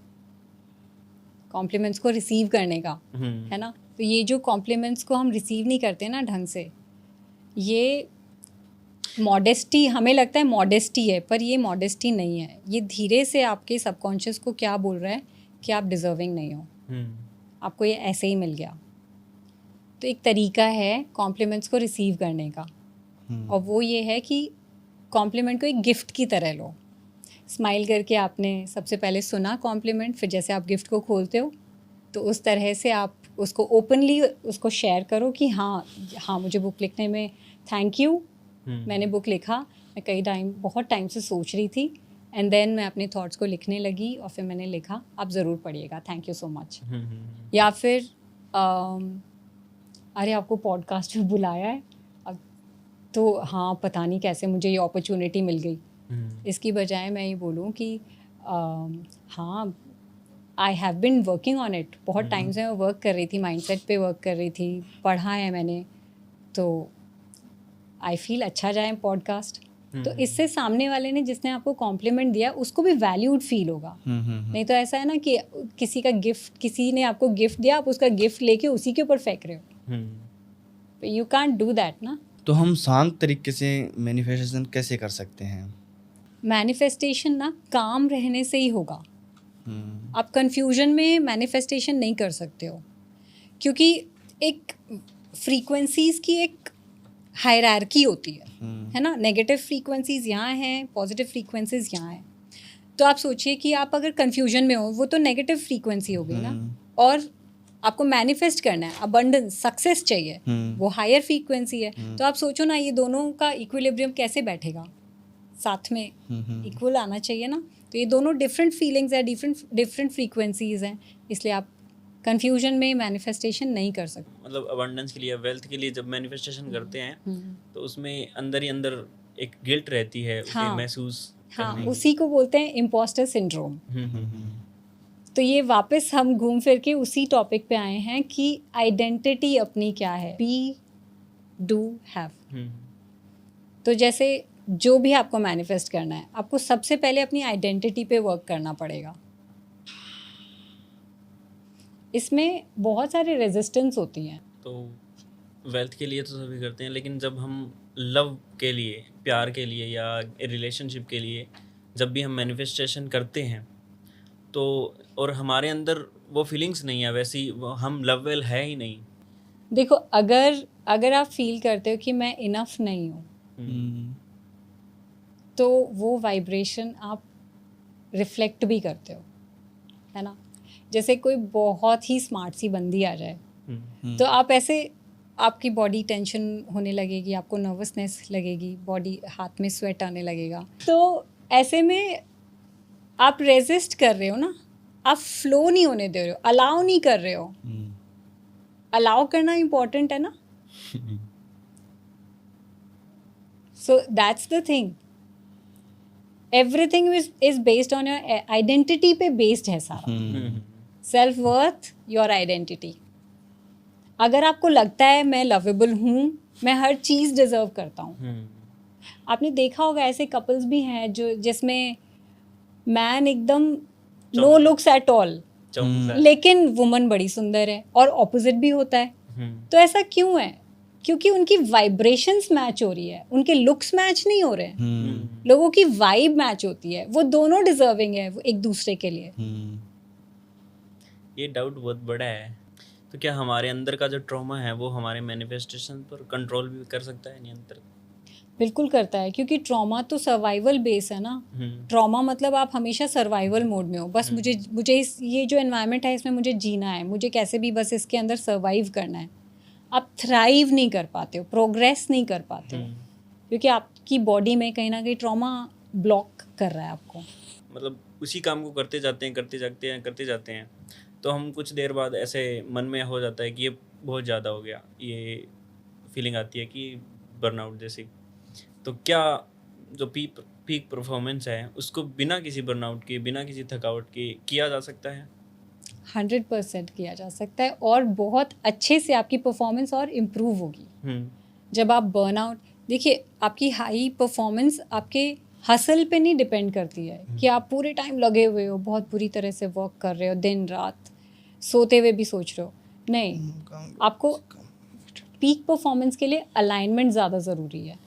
कॉम्प्लीमेंट्स को रिसीव करने का, है ना? तो ये जो कॉम्प्लीमेंट्स को हम रिसीव नहीं करते ना ढंग से, ये मॉडेस्टी, हमें लगता है मॉडेस्टी है, पर ये मॉडेस्टी नहीं है। ये धीरे से आपके सबकॉन्शियस को क्या बोल रहा है कि आप डिजर्विंग नहीं हो, आपको ये ऐसे ही मिल गया। तो एक तरीका है कॉम्प्लीमेंट्स को रिसीव करने का, और वो ये है कि कॉम्प्लीमेंट को एक गिफ्ट की तरह लो। स्माइल करके आपने सबसे पहले सुना कॉम्प्लीमेंट, फिर जैसे आप गिफ्ट को खोलते हो तो उस तरह से आप उसको ओपनली उसको शेयर करो कि हाँ मुझे बुक लिखने में थैंक यू, मैंने बुक लिखा, मैं बहुत टाइम से सोच रही थी, एंड देन मैं अपने थॉट्स को लिखने लगी और फिर मैंने लिखा, आप ज़रूर पढ़िएगा, थैंक यू सो मच। या फिर अरे आपको पॉडकास्ट में बुलाया है, तो हाँ पता नहीं कैसे मुझे ये अपॉर्चुनिटी मिल गई। इसकी बजाय मैं ये बोलूँ कि हाँ I have been working on it, बहुत टाइम से मैं वर्क कर रही थी, माइंडसेट पे वर्क कर रही थी, पढ़ा है मैंने, तो आई फील अच्छा जाए पॉडकास्ट। तो इससे सामने वाले ने जिसने आपको कॉम्प्लीमेंट दिया उसको भी वैल्यूड फील होगा। नहीं तो ऐसा है ना कि किसी ने आपको गिफ्ट दिया, आप उसका गिफ्ट लेके उसी के ऊपर फेंक रहे हो, यू कांट डू दैट ना। तो हम शांत तरीके से मैनिफेस्टेशन कैसे कर सकते हैं? मैनिफेस्टेशन ना काम रहने से ही होगा। आप कंफ्यूजन में मैनिफेस्टेशन नहीं कर सकते हो, क्योंकि एक फ्रीक्वेंसीज की एक हायरार्की होती है ना। नेगेटिव फ्रीक्वेंसीज यहाँ हैं, पॉजिटिव फ्रीक्वेंसीज यहाँ हैं। तो आप सोचिए कि आप अगर कंफ्यूजन में हो, वो तो नेगेटिव फ्रीक्वेंसी हो गई ना, और आपको मैनिफेस्ट करना है, अबंडेंस, सक्सेस चाहिए, वो हायर फ्रीक्वेंसी है। तो आप सोचो ना, ये दोनों का इक्विलिब्रियम कैसे बैठेगा, साथ में इक्वल आना चाहिए ना। तो ये दोनों डिफरेंट फीलिंग्स है, डिफरेंट फ्रीक्वेंसीज हैं, इसलिए आप कंफ्यूजन में मैनिफेस्टेशन नहीं कर सकते। मतलब अबंडेंस के लिए, वेल्थ के लिए जब मैनिफेस्टेशन करते हैं तो उसमें अंदर ही अंदर एक गिल्ट रहती है, उसे हाँ, महसूस हाँ, करने की। उसी को बोलते हैं इम्पोस्टर सिंड्रोम। तो ये वापस हम घूम फिर के उसी टॉपिक पे आए हैं कि आइडेंटिटी अपनी क्या है, बी डू हैव। तो जैसे जो भी आपको मैनिफेस्ट करना है, आपको सबसे पहले अपनी आइडेंटिटी पे वर्क करना पड़ेगा। इसमें बहुत सारे रेजिस्टेंस होती हैं। तो वेल्थ के लिए तो सभी करते हैं, लेकिन जब हम लव के लिए, प्यार के लिए या रिलेशनशिप के लिए जब भी हम मैनिफेस्टेशन करते हैं तो, और हमारे अंदर वो फीलिंग्स नहीं है वैसी, हम लववेल है ही नहीं। देखो, अगर आप फील करते हो कि मैं इनफ नहीं हूँ, तो वो वाइब्रेशन आप रिफ्लेक्ट भी करते हो, है ना। जैसे कोई बहुत ही स्मार्ट सी बंदी आ जाए, तो आप ऐसे, आपकी बॉडी टेंशन होने लगेगी, आपको नर्वसनेस लगेगी, बॉडी, हाथ में स्वेट आने लगेगा। तो ऐसे में आप रेजिस्ट कर रहे हो ना, आप फ्लो नहीं होने दे रहे हो, अलाउ नहीं कर रहे हो। अलाउ करना इम्पोर्टेंट है ना। So that's the thing, everything is based on your identity पे बेस्ड है सारा। Self worth, your identity. अगर आपको लगता है मैं लवेबल हूँ, मैं हर चीज़ डिजर्व करता हूँ। आपने देखा होगा ऐसे कपल्स भी हैं जो, जिसमें मैन एकदम नो लुक्स एट ऑल, लेकिन वुमन बड़ी सुंदर है, और ऑपोजिट भी होता है। तो ऐसा क्यों है? क्योंकि उनकी वाइब्रेशंस मैच हो रही है, उनके लुक्स मैच नहीं हो रहे हैं। लोगों की वाइब मैच होती है, वो दोनों डिजर्विंग है वो एक दूसरे के लिए। ये डाउट बहुत बड़ा है। तो क्या हमारे अंदर का जो ट्रॉमा है वो हमारे मैनिफेस्टेशन पर कंट्रोल भी कर सकता है, नियंत्रण? बिल्कुल करता है, क्योंकि ट्रॉमा तो सर्वाइवल बेस है ना। ट्रॉमा मतलब आप हमेशा सर्वाइवल मोड में हो, बस मुझे ये जो एनवायरनमेंट है इसमें मुझे जीना है, मुझे कैसे भी बस इसके अंदर सर्वाइव करना है। आप थ्राइव नहीं कर पाते हो, प्रोग्रेस नहीं कर पाते हो, क्योंकि आपकी बॉडी में कहीं ना कहीं ट्रॉमा ब्लॉक कर रहा है आपको। मतलब उसी काम को करते जाते हैं तो हम कुछ देर बाद ऐसे मन में हो जाता है कि ये बहुत ज़्यादा हो गया, ये फीलिंग आती है कि बर्नआउट जैसी। तो क्या जो पीक परफॉर्मेंस है उसको बिना किसी बर्नआउट के, बिना किसी थकावट के किया जा सकता है? 100% किया जा सकता है, और बहुत अच्छे से आपकी परफॉर्मेंस और इम्प्रूव होगी। जब आप बर्नआउट, देखिए आपकी हाई परफॉर्मेंस आपके हसल पे नहीं डिपेंड करती है कि आप पूरे टाइम लगे हुए हो, बहुत बुरी तरह से वर्क कर रहे हो, दिन रात सोते हुए भी सोच रहे हो। नहीं, आपको पीक परफॉर्मेंस के लिए अलाइनमेंट ज़्यादा ज़रूरी है,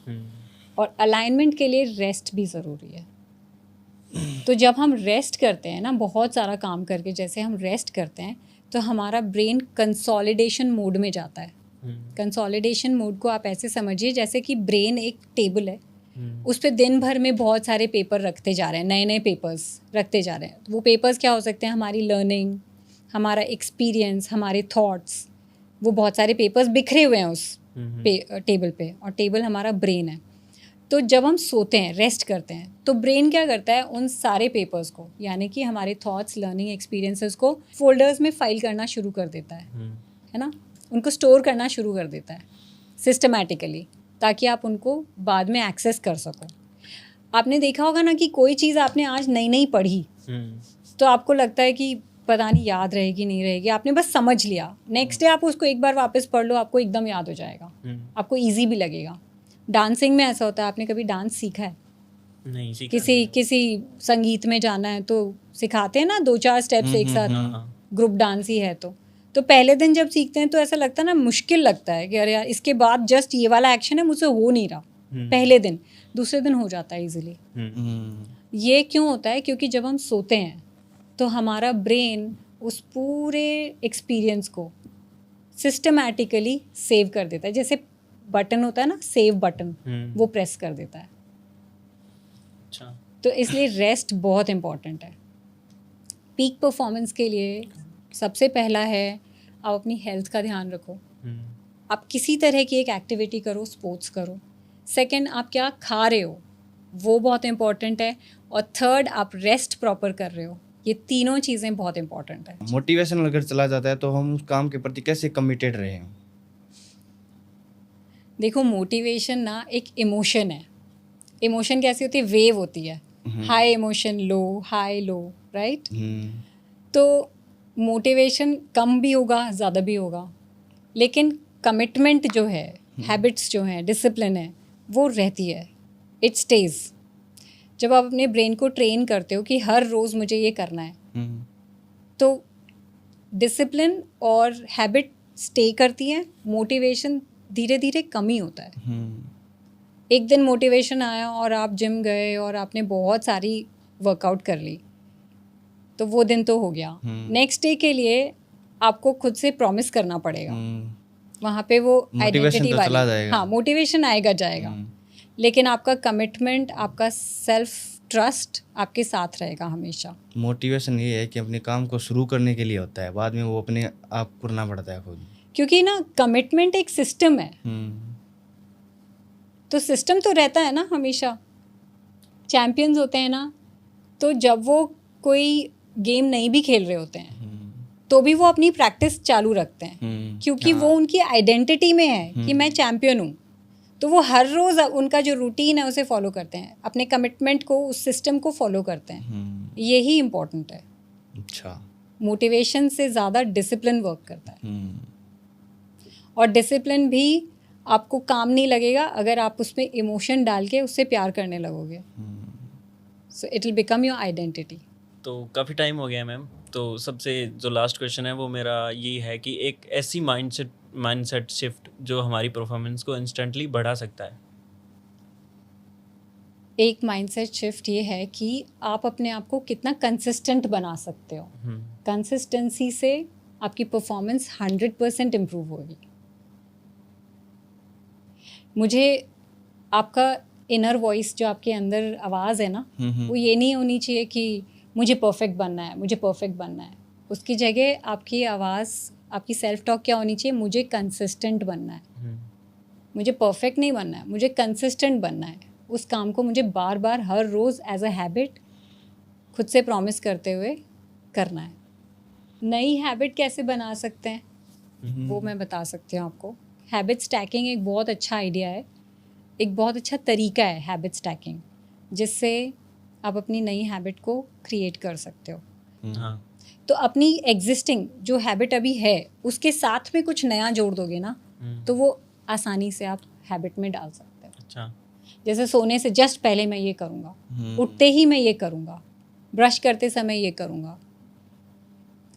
और अलाइनमेंट के लिए रेस्ट भी ज़रूरी है। तो जब हम रेस्ट करते हैं ना, बहुत सारा काम करके जैसे हम रेस्ट करते हैं, तो हमारा ब्रेन कंसोलिडेशन मोड में जाता है। कंसोलिडेशन मोड को आप ऐसे समझिए जैसे कि ब्रेन एक टेबल है, उस पर दिन भर में बहुत सारे पेपर रखते जा रहे हैं, नए नए पेपर्स रखते जा रहे हैं। वो पेपर्स क्या हो सकते हैं? हमारी लर्निंग, हमारा एक्सपीरियंस, हमारे थॉट्स, वो बहुत सारे पेपर्स बिखरे हुए हैं उस टेबल पे, और टेबल हमारा ब्रेन है। तो जब हम सोते हैं, रेस्ट करते हैं, तो ब्रेन क्या करता है? उन सारे पेपर्स को, यानी कि हमारे थॉट्स, लर्निंग, एक्सपीरियंसेस को फोल्डर्स में फाइल करना शुरू कर देता है ना, उनको स्टोर करना शुरू कर देता है सिस्टमैटिकली, ताकि आप उनको बाद में एक्सेस कर सको। आपने देखा होगा ना कि कोई चीज़ आपने आज नई नई पढ़ी, तो आपको लगता है कि पता नहीं याद रहेगी नहीं रहेगी, आपने बस समझ लिया, नेक्स्ट डे आप उसको एक बार वापस पढ़ लो, आपको एकदम याद हो जाएगा, आपको ईजी भी लगेगा। डांसिंग में ऐसा होता है, आपने कभी डांस सीखा है? नहीं सीखा। किसी संगीत में जाना है तो सिखाते हैं ना 2-4 स्टेप्स एक साथ, ग्रुप डांस ही है तो तो पहले दिन जब सीखते हैं तो ऐसा लगता है ना, मुश्किल लगता है कि अरे यार इसके बाद जस्ट ये वाला एक्शन है मुझसे हो नहीं रहा पहले दिन, दूसरे दिन हो जाता है इजीली। ये क्यों होता है? क्योंकि जब हम सोते हैं तो हमारा ब्रेन उस पूरे एक्सपीरियंस को सिस्टमैटिकली सेव कर देता है। जैसे बटन होता है ना, सेव बटन, वो प्रेस कर देता है। अच्छा। तो इसलिए रेस्ट बहुत इम्पॉर्टेंट है। पीक परफॉर्मेंस के लिए सबसे पहला है आप अपनी हेल्थ का ध्यान रखो। आप किसी तरह की एक एक्टिविटी करो, स्पोर्ट्स करो। सेकंड, आप क्या खा रहे हो वो बहुत इम्पॉर्टेंट है। और थर्ड, आप रेस्ट प्रॉपर कर रहे हो। ये तीनों चीज़ें बहुत इम्पॉर्टेंट है। मोटिवेशन अगर चला जाता है तो हम उस काम के प्रति कैसे कमिटेड रहे? देखो, मोटिवेशन ना एक इमोशन है। इमोशन कैसी होती है? वेव होती है, हाई इमोशन, लो, हाई लो, राइट? तो मोटिवेशन कम भी होगा, ज़्यादा भी होगा, लेकिन कमिटमेंट जो है, हैबिट्स जो हैं, डिसिप्लिन है, वो रहती है, इट स्टेज। जब आप अपने ब्रेन को ट्रेन करते हो कि हर रोज़ मुझे ये करना है, तो डिसिप्लिन और हैबिट स्टे करती हैं, मोटिवेशन धीरे धीरे कम ही होता है। एक दिन मोटिवेशन आया और आप जिम गए और आपने बहुत सारी वर्कआउट कर ली, तो वो दिन तो हो गया। नेक्स्ट डे के लिए आपको खुद से प्रॉमिस करना पड़ेगा। वहाँ पे वो आइडेंटिटी तो चला वाली, जाएगा। हाँ, मोटिवेशन आएगा जाएगा, लेकिन आपका कमिटमेंट, आपका सेल्फ ट्रस्ट आपके साथ रहेगा हमेशा। मोटिवेशन ये है कि अपने काम को शुरू करने के लिए होता है, बाद में वो अपने आप करना पड़ता है खुद। क्योंकि ना कमिटमेंट एक सिस्टम है, तो सिस्टम तो रहता है ना हमेशा। चैंपियंस होते हैं ना, तो जब वो कोई गेम नहीं भी खेल रहे होते हैं तो भी वो अपनी प्रैक्टिस चालू रखते हैं, क्योंकि वो उनकी आइडेंटिटी में है कि मैं चैंपियन हूँ। तो वो हर रोज़ उनका जो रूटीन है उसे फॉलो करते हैं, अपने कमिटमेंट को, उस सिस्टम को फॉलो करते हैं। यही इम्पोर्टेंट है। अच्छा। मोटिवेशन से ज़्यादा डिसिप्लिन वर्क करता है, और डिसिप्लिन भी आपको काम नहीं लगेगा अगर आप उसमें इमोशन डाल के उससे प्यार करने लगोगे। So it will become your identity. तो काफ़ी टाइम हो गया मैम, तो सबसे जो लास्ट क्वेश्चन है वो मेरा ये है कि एक ऐसी माइंडसेट शिफ्ट जो हमारी परफॉर्मेंस को इंस्टेंटली बढ़ा सकता है। एक माइंडसेट शिफ्ट ये है कि आप अपने आप को कितना कंसिस्टेंट बना सकते हो। कंसिस्टेंसी से आपकी परफॉर्मेंस 100% इम्प्रूव होगी। मुझे आपका इनर वॉइस, जो आपके अंदर आवाज़ है ना, वो ये नहीं होनी चाहिए कि मुझे परफेक्ट बनना है, मुझे परफेक्ट बनना है। उसकी जगह आपकी आवाज़, आपकी सेल्फ टॉक क्या होनी चाहिए? मुझे कंसिस्टेंट बनना है, मुझे परफेक्ट नहीं बनना है, मुझे कंसिस्टेंट बनना है। उस काम को मुझे बार बार हर रोज़ एज अ हैबिट खुद से प्रॉमिस करते हुए करना है। नई हैबिट कैसे बना सकते हैं वो मैं बता सकती हूँ आपको। हैबिट स्टैकिंग एक बहुत अच्छा आइडिया है, एक बहुत अच्छा तरीका है हैबिट स्टैकिंग, जिससे आप अपनी नई हैबिट को क्रिएट कर सकते हो। हाँ। तो अपनी एग्जिस्टिंग जो हैबिट अभी है उसके साथ में कुछ नया जोड़ दोगे ना, तो वो आसानी से आप हैबिट में डाल सकते हो। अच्छा। जैसे सोने से जस्ट पहले मैं ये करूँगा, उठते ही मैं ये करूँगा, ब्रश करते समय ये करूँगा,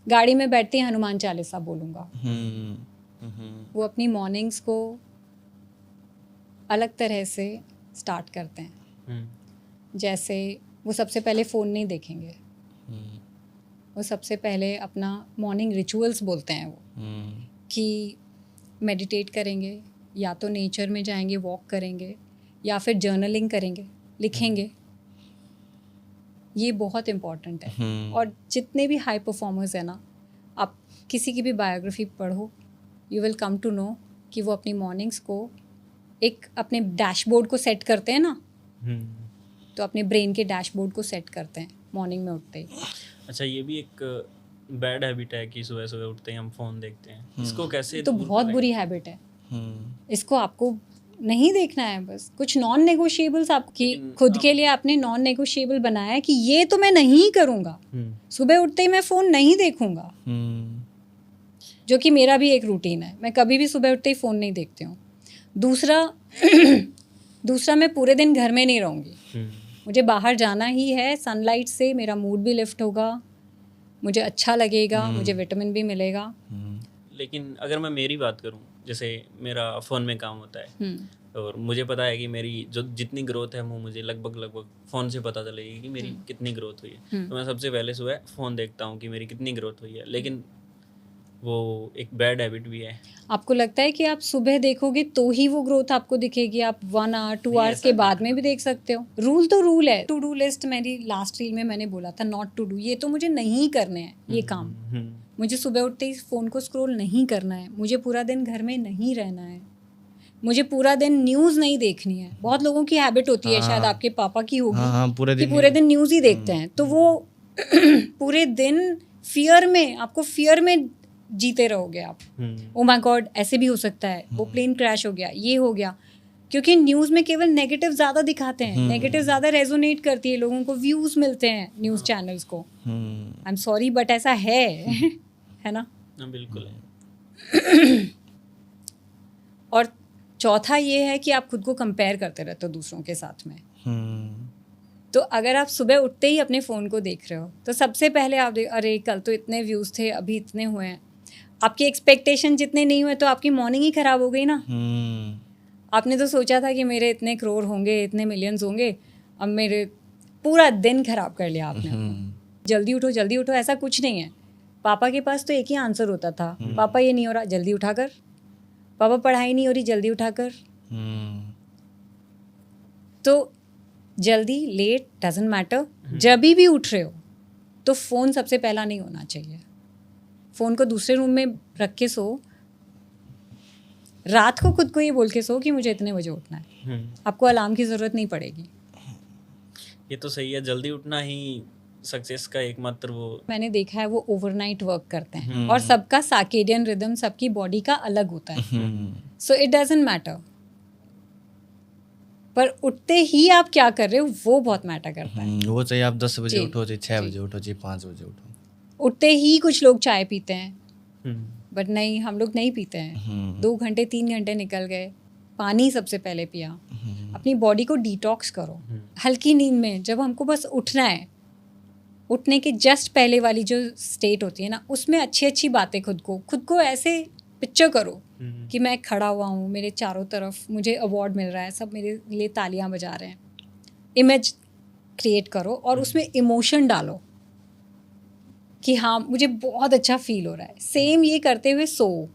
गाड़ी में बैठते ही हनुमान चालीसा बोलूँगा। वो अपनी मॉर्निंग्स को अलग तरह से स्टार्ट करते हैं। जैसे वो सबसे पहले फ़ोन नहीं देखेंगे, वो सबसे पहले अपना मॉर्निंग रिचुअल्स बोलते हैं वो, कि मेडिटेट करेंगे, या तो नेचर में जाएंगे, वॉक करेंगे, या फिर जर्नलिंग करेंगे, लिखेंगे। ये बहुत इम्पॉर्टेंट है। और जितने भी हाई परफॉर्मर्स हैं ना, आप किसी की भी बायोग्राफी पढ़ो, you will come to know कि वो अपनी मॉर्निंग्स को एक अपने डैशबोर्ड को सेट करते हैं ना, तो अपने ब्रेन के डैशबोर्ड को सेट करते हैं मॉर्निंग में उठते ही। अच्छा, ये भी एक बैड हैबिट है कि सुबह सुबह उठते ही हम फ़ोन देखते हैं। इसको कैसे तो दूर बहुत करें? बुरी हैबिट है। इसको आपको नहीं देखना है। बस कुछ नॉन नेगोशिएबल्स आपकी लेकिन खुद के लिए आपने नॉन नेगोशिएबल बनाया है कि ये तो मैं नहीं करूँगा। सुबह उठते ही मैं फ़ोन नहीं देखूँगा, जो कि मेरा भी एक रूटीन है। मैं कभी भी सुबह उठते ही फ़ोन नहीं देखती हूँ। दूसरा मैं पूरे दिन घर में नहीं रहूँगी, मुझे बाहर जाना ही है। सनलाइट से मेरा मूड भी लिफ्ट होगा, मुझे अच्छा लगेगा, मुझे विटामिन भी मिलेगा। लेकिन अगर मैं मेरी बात करूँ, जैसे मेरा फ़ोन में काम होता है और मुझे पता है कि मेरी जो जितनी ग्रोथ है वो मुझे लगभग फ़ोन से पता चलेगी कि मेरी कितनी ग्रोथ हुई है। तो मैं सबसे पहले सुबह फ़ोन देखता हूँ कि मेरी कितनी ग्रोथ हुई है, लेकिन वो एक बैड हैबिट भी है। आपको लगता है कि आप सुबह देखोगे तो ही वो ग्रोथ आपको दिखेगी? आप 1 आवर 2 आवर्स ऐसा के नहीं बाद में भी देख सकते हो। रूल तो रूल है। टू डू लिस्ट मेरी लास्ट रील में मैंने बोला था, नॉट टू डू। ये तो मुझे नहीं करने हैं ये काम। मुझे सुबह उठते ही फ़ोन को स्क्रॉल नहीं करना है। मुझे पूरा दिन घर में नहीं रहना है। मुझे पूरा दिन न्यूज़ नहीं देखनी है। बहुत लोगों की हैबिट होती है, शायद आपके पापा की होगी, हाँ, पूरे कि दिन पूरे दिन न्यूज़ ही देखते हैं। तो वो पूरे दिन फियर में, आपको फियर में जीते रहोगे आप। ओ माय गॉड, ऐसे भी हो सकता है, वो प्लेन क्रैश हो गया, ये हो गया। क्योंकि न्यूज़ में केवल नेगेटिव ज़्यादा दिखाते हैं, नेगेटिव ज़्यादा रेजोनेट करती है, लोगों को व्यूज़ मिलते हैं न्यूज़ चैनल्स को। आई एम सॉरी बट ऐसा है है ना? बिल्कुल है। और चौथा ये है कि आप खुद को कंपेयर करते रहते हो दूसरों के साथ में। तो अगर आप सुबह उठते ही अपने फ़ोन को देख रहे हो तो सबसे पहले आप अरे कल तो इतने व्यूज़ थे, अभी इतने हुए हैं। आपकी एक्सपेक्टेशन जितने नहीं हुए तो आपकी मॉर्निंग ही ख़राब हो गई ना। आपने तो सोचा था कि मेरे इतने करोड़ होंगे, इतने मिलियंस होंगे, अब मेरे पूरा दिन ख़राब कर लिया आपने अपना। जल्दी उठो, ऐसा कुछ नहीं है। पापा के पास तो एक ही आंसर होता था, पापा ये नहीं हो रहा, जल्दी उठा कर। पापा पढ़ाई नहीं हो रही, जल्दी उठा कर। तो जल्दी लेट डजंट मैटर, जब भी उठ रहे हो तो फ़ोन सबसे पहला नहीं होना चाहिए। फ़ोन को दूसरे रूम में रख के सो। रात को खुद को ये बोल के सो कि मुझे इतने बजे उठना है। आपको अलार्म की ज़रूरत नहीं पड़ेगी। ये तो सही है, जल्दी उठना ही सक्सेस का एकमात्र वो। मैंने देखा है वो ओवरनाइट वर्क करते हैं और सबका सर्केडियन रिदम सबकी बॉडी का अलग होता है। सो इट डजंट मैटर, पर उठते ही आप क्या कर रहे हो वो बहुत मैटर करता है। वो चाहिए आप 10 बजे जी, उठो, चाहे 6 जी। बजे उठो, चाहे 5 बजे उठो। उठते ही कुछ लोग चाय पीते हैं, बट नहीं, हम लोग नहीं पीते हैं। 2 घंटे 3 घंटे निकल गए, पानी सबसे पहले पिया। अपनी बॉडी को डिटॉक्स करो। हल्की नींद में जब हमको बस उठना है, उठने के जस्ट पहले वाली जो स्टेट होती है ना, उसमें अच्छी अच्छी बातें खुद को ऐसे पिक्चर करो कि मैं खड़ा हुआ हूँ, मेरे चारों तरफ मुझे अवार्ड मिल रहा है, सब मेरे लिए तालियां बजा रहे हैं। इमेज क्रिएट करो और उसमें इमोशन डालो कि हाँ मुझे बहुत अच्छा फील हो रहा है। सेम ये करते हुए सो,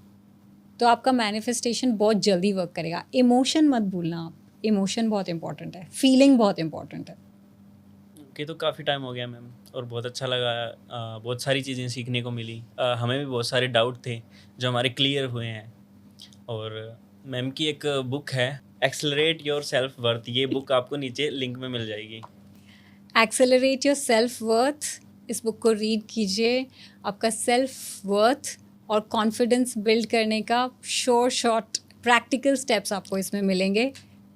तो आपका मैनिफेस्टेशन बहुत जल्दी वर्क करेगा। इमोशन मत भूलना आप, इमोशन बहुत इंपॉर्टेंट है, फीलिंग बहुत इंपॉर्टेंट है। ओके, तो काफ़ी टाइम हो गया मैम और बहुत अच्छा लगा। बहुत सारी चीज़ें सीखने को मिली। हमें भी बहुत सारे डाउट थे जो हमारे क्लियर हुए हैं। और मैम की एक बुक है एक्सेलरेट योर सेल्फ वर्थ, ये बुक आपको नीचे लिंक में मिल जाएगी। एक्सेलरेट योर सेल्फ वर्थ, इस बुक को रीड कीजिए। आपका सेल्फ वर्थ और कॉन्फिडेंस बिल्ड करने का शॉर्ट प्रैक्टिकल स्टेप्स आपको इसमें मिलेंगे।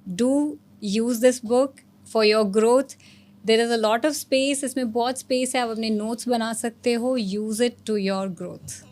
Do use this book for your growth. There is a lot of space, इसमें बहुत स्पेस है, आप अपने नोट्स बना सकते हो। Use it to your growth.